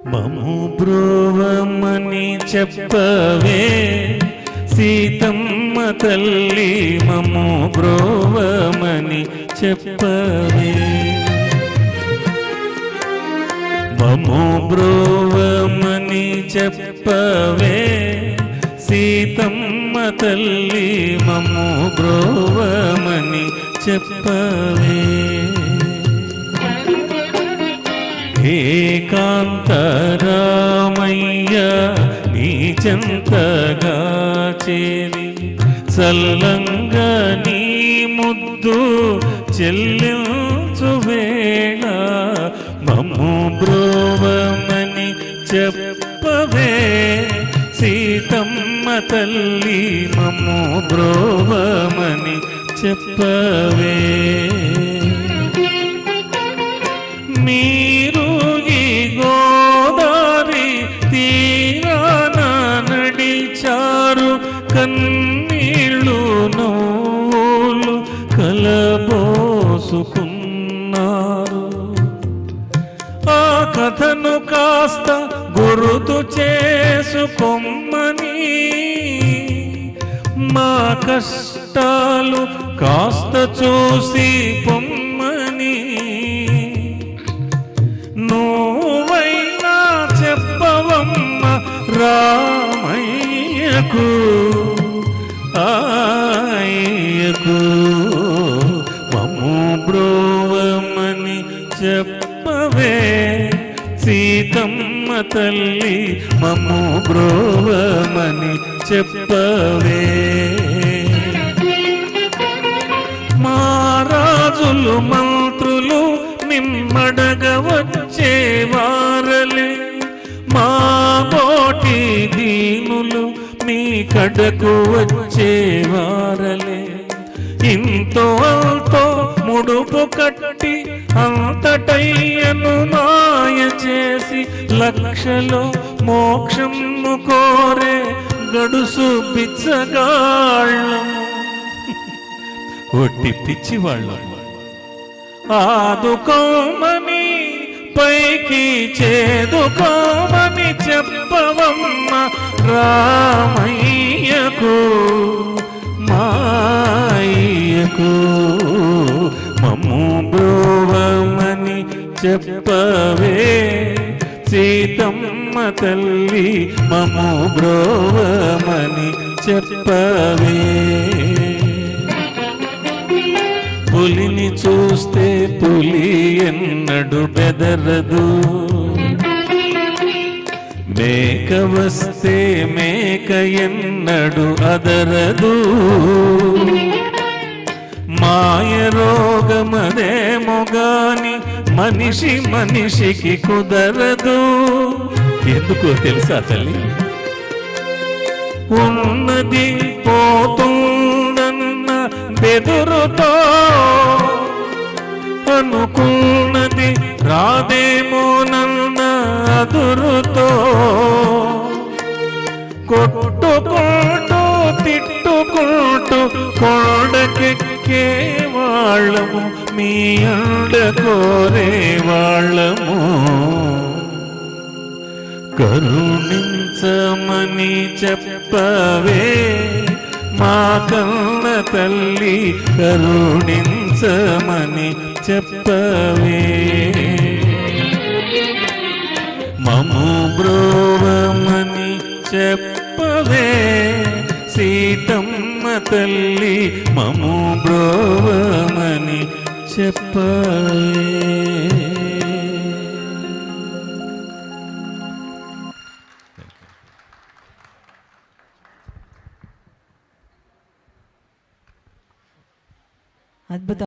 మము బ్రోవమని చెప్పవే సీతమ్మ తల్లి, మము బ్రోవమని చెప్పవే. మము బ్రోవమని చెప్పవే సీతమ్మ తల్లి, మము బ్రోవమని చెప్పవే. ఏకాంతరామయ్య నీ చెంతగా చేరి సల్లంగా నీ ముద్దు చెల్లించు వేళ, మమ్ము బ్రోవమని చెప్పవే సీతమ్మ తల్లి, మమ్ము బ్రోవమని చెప్పవే. మీరు ఈ గోదారి తీరాన నడిచారు, కన్నీళ్ళు నవ్వులు కలబోసుకున్నారు. ఆ కథను కాస్త గుర్తు చేసుకొమ్మని, మా కష్టాలు కాస్త చూసి పొమ్మని, నువ్వైనా చెప్పవమ్మ రామయ్యకు ఆయకు, మమ్ము బ్రోవమని చెప్పవే సీతమ్మ తల్లి, మమ్ము బ్రోవమని చెప్పవే. మా రాజులు మంత్రులు నిమ్మడగ వచ్చేవారలే, మా బోటి దీనులు మీ కడకు వచ్చేవారలే. ఇంతో అంతో ముడుపు కట్టి అంతటయ్యను మాయ చేసి, లక్షలో మోక్షము కోరే గడుసు బిచ్చగాళ్ళము, ఒట్టి పిచ్చివాళ్ళము. ఆదుకోమని పైకి చేదుకోమని చెప్పవమ్మ రామయ్యకు మాయ్యకు, మమ్ము బ్రోవమని చెప్పవే సీతమ్మ తల్లి, మమ్ము బ్రోవమని చెప్పవే. పులిని చూస్తే పులి ఎన్నడు బెదరదు, మేక వస్తే మేక ఎన్నడు అదరదు. మాయ రోగమదేమో గాని మనిషి మనిషికి కుదరదు. ఎందుకో తెలుసా తల్లి? ఉన్నది పోతుందన్న బెదురుతో, అనుకున్నది రాదేమోనన్న అదురుతో, కొట్టుకుంటూ తిట్టుకుంటూ కొండకెక్కే వాళ్ళము, మీ అండ కోరే వాళ్ళము. కరుణించమని చెప్పవే మా కన్న తల్లి, కరుణించమని చెప్పవే. మమ్ము బ్రోవమని చెప్పవే సీతమ్మ తల్లి, మమ్ము బ్రోవమని చెప్పవే. అద్భుతం.